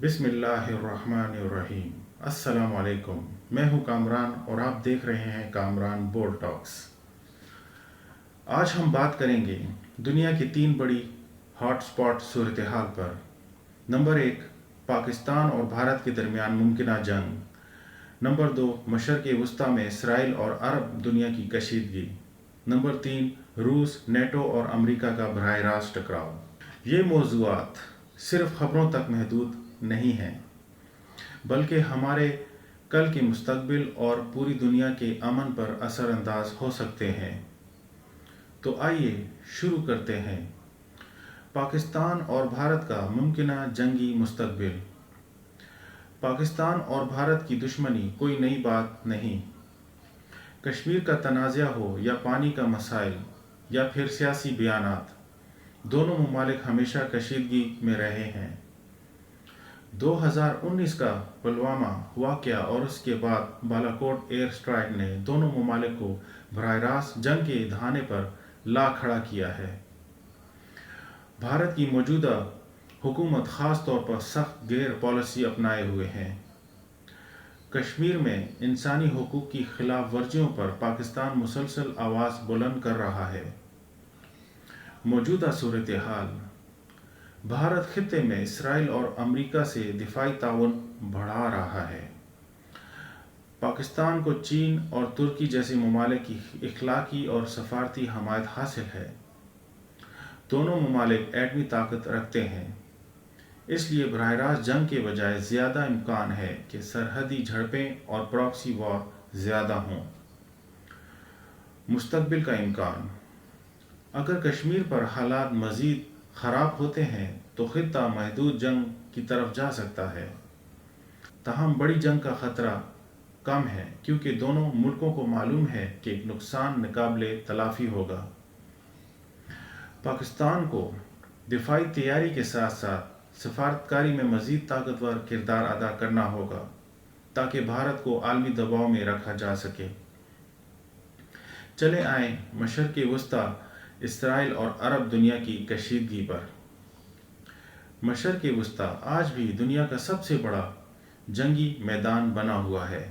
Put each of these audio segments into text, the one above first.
बिस्मिल्लाहिर्रहमानिर्रहीम। अस्सलाम वालेकुम। मैं हूं कामरान और आप देख रहे हैं कामरान बोल्ड टॉक्स। आज हम बात करेंगे दुनिया की 3 बड़ी हॉटस्पॉट सूरत हाल पर। नंबर 1, पाकिस्तान और भारत के दरमियान मुमकिना जंग। नंबर 2, मशरक़ वस्ता में इसराइल और अरब दुनिया की कशीदगी। नंबर 3, रूस, नेटो और अमेरिका का बराह रास्त टकराव। ये मौज़ूआत सिर्फ खबरों तक महदूद नहीं हैं, बल्कि हमारे कल के मुस्तकबिल और पूरी दुनिया के अमन पर असरअंदाज हो सकते हैं। तो आइए शुरू करते हैं। पाकिस्तान और भारत का मुमकिना जंगी मुस्तकबिल। पाकिस्तान और भारत की दुश्मनी कोई नई बात नहीं। कश्मीर का तनाज़ा हो या पानी का मसाइल या फिर सियासी बयानात, दोनों ममालिक हमेशा कशीदगी में रहे हैं। 2019 का पुलवामा वाक़या और उसके बाद बालाकोट एयर स्ट्राइक ने दोनों ममालिक को बराह रास्त जंग के धाने पर ला खड़ा किया है। भारत की मौजूदा हुकूमत ख़ास तौर पर सख्त गैर पॉलिसी अपनाए हुए हैं। कश्मीर में इंसानी हुकूक की खिलाफ वर्जियों पर पाकिस्तान मुसलसल आवाज़ बुलंद कर रहा है। मौजूदा सूरत हाल। भारत खित्ते में इसराइल और अमेरिका से दिफाई ताउन बढ़ा रहा है। पाकिस्तान को चीन और तुर्की जैसे ममालिक की इखलाकी और सफारती हमायत हासिल है। दोनों ममालिक एटमी ताकत रखते हैं, इसलिए बराह रास्त जंग के बजाय ज़्यादा इम्कान है कि सरहदी झड़पें और प्रॉक्सी वॉर ज़्यादा हों। मुस्तकबिल का इम्कान। अगर कश्मीर पर हालात मज़ीद ख़राब होते हैं तो खित्ता महदूद जंग की तरफ जा सकता है। ताहम बड़ी जंग का ख़तरा कम है, क्योंकि दोनों मुल्कों को मालूम है कि नुकसान नाकाबिले तलाफ़ी होगा। पाकिस्तान को दिफाई तैयारी के साथ साथ सफारतकारी में मज़ीद ताकतवर किरदार अदा करना होगा, ताकि भारत को आलमी दबाव में रखा जा सके। चले आएँ मशरक़ वस्ता, इसराइल और अरब दुनिया की कशीदगी पर। मशरक़ वस्ता आज भी दुनिया का सबसे बड़ा जंगी मैदान बना हुआ है।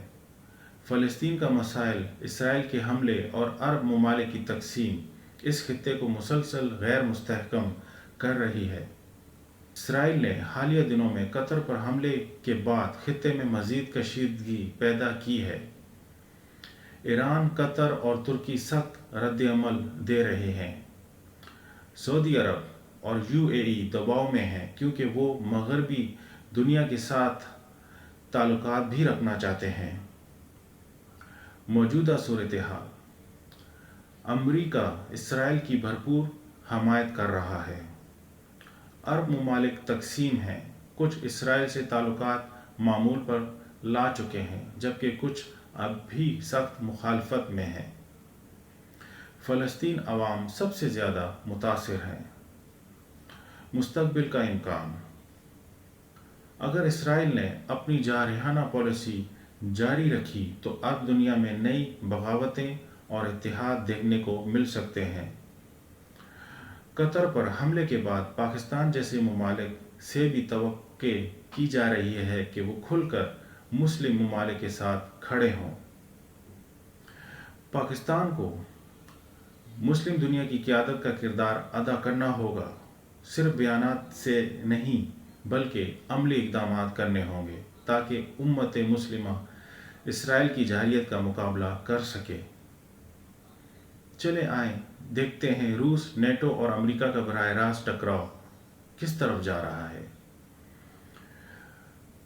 फ़लस्तीन का मसाइल, इसराइल के हमले और अरब ममालिक की तकसीम इस खित्ते को मुसलसल गैर मुस्तहकम कर रही है। इसराइल ने हालिया दिनों में कतर पर हमले के बाद खित्ते में मज़ीद कशीदगी पैदा की है। ईरान, कतर और तुर्की सख्त रद्द-ए-अमल दे रहे हैं। सऊदी अरब और यूएई दबाव में हैं, क्योंकि वो मगरबी दुनिया के साथ ताल्लुकात भी रखना चाहते हैं। मौजूदा सूरत हाल। अमेरिका इसराइल की भरपूर हमायत कर रहा है। अरब ममालिक तकसीम हैं, कुछ इसराइल से ताल्लुकात मामूल पर ला चुके हैं, जबकि कुछ अब भी सख्त मुखालफत में हैं। फ़लस्तीन अवाम सबसे ज़्यादा मुतासिर हैं। मुस्तकबिल का इम्कान। अगर इसराइल ने अपनी जारहाना पॉलिसी जारी रखी तो अब दुनिया में नई बगावतें और इत्तेहाद देखने को मिल सकते हैं। कतर पर हमले के बाद पाकिस्तान जैसे ममालिक से भी तवक्के की जा रही है कि वो खुलकर मुस्लिम ममालिक के साथ खड़े हों। पाकिस्तान को मुस्लिम दुनिया की क़यादत का किरदार अदा करना होगा। सिर्फ बयानात से नहीं, बल्कि अमली इक़दामात करने होंगे, ताकि उम्मत मुस्लिमा इसराइल की जारियत का मुकाबला कर सके। चले आएँ देखते हैं रूस, नेटो और अमेरिका का बराह रास्त टकराव किस तरफ जा रहा है।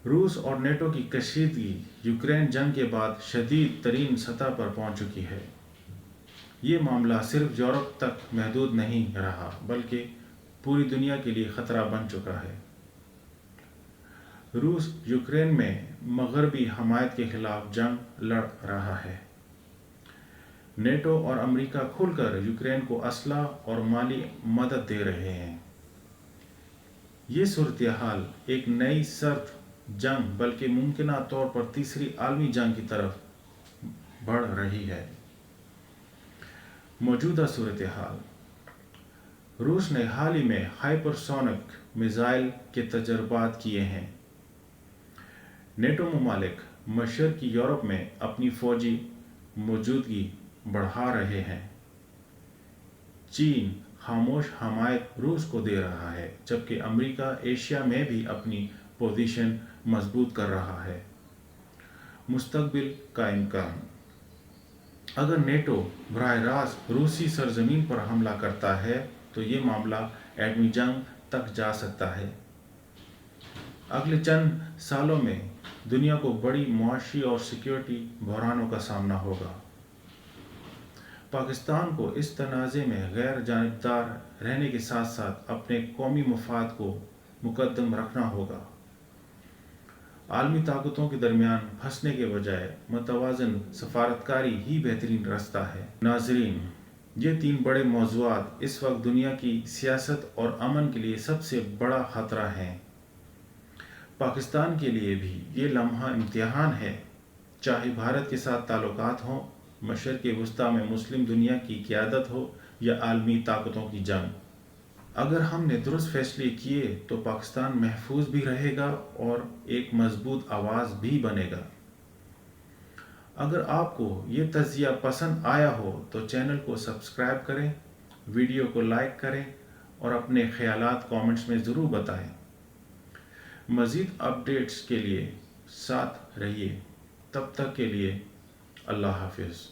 रूस और नेटो की कशीदगी यूक्रेन जंग के बाद शदीद तरीन सतह पर पहुंच चुकी है। ये मामला सिर्फ यूरोप तक महदूद नहीं रहा, बल्कि पूरी दुनिया के लिए ख़तरा बन चुका है। रूस यूक्रेन में मगरबी हमायत के खिलाफ जंग लड़ रहा है। नेटो और अमेरिका खुलकर यूक्रेन को असला और माली मदद दे रहे हैं। ये सूरत हाल एक नई सर्द जंग, बल्कि मुमकिना तौर पर तीसरी आलमी जंग की तरफ बढ़ रही है। मौजूदा सूरत हाल। रूस ने हाल ही में हाइपरसोनिक मिसाइल के तजर्बात किए हैं। نیٹو ممالک مشرقی یورپ میں اپنی فوجی موجودگی بڑھا رہے ہیں۔ چین خاموش حمایت روس کو دے رہا ہے، جبکہ امریکہ ایشیا میں بھی اپنی پوزیشن مضبوط کر رہا ہے۔ مستقبل کا امکان: اگر نیٹو براہ راست روسی سرزمین پر حملہ کرتا ہے تو یہ معاملہ ایٹمی جنگ تک جا سکتا ہے۔ اگلے چند سالوں میں دنیا کو بڑی معاشی اور سیکیورٹی بحرانوں کا سامنا ہوگا۔ پاکستان کو اس تنازع میں غیر جانبدار رہنے کے ساتھ ساتھ اپنے قومی مفاد کو مقدم رکھنا ہوگا۔ عالمی طاقتوں کے درمیان پھنسنے کے بجائے متوازن سفارتکاری ہی بہترین راستہ ہے۔ ناظرین، یہ 3 بڑے موضوعات اس وقت دنیا کی سیاست اور امن کے لیے سب سے بڑا خطرہ ہیں۔ پاکستان کے لیے بھی یہ لمحہ امتحان ہے، چاہے بھارت کے ساتھ تعلقات ہوں، مشرق وسطیٰ میں مسلم دنیا کی قیادت ہو یا عالمی طاقتوں کی جنگ۔ اگر ہم نے درست فیصلے کیے تو پاکستان محفوظ بھی رہے گا اور ایک مضبوط آواز بھی بنے گا۔ اگر آپ کو یہ تجزیہ پسند آیا ہو تو چینل کو سبسکرائب کریں، ویڈیو کو لائک کریں اور اپنے خیالات کامنٹس میں ضرور بتائیں۔ مزید اپڈیٹس کے لیے ساتھ رہیے۔ تب تک کے لیے اللہ حافظ۔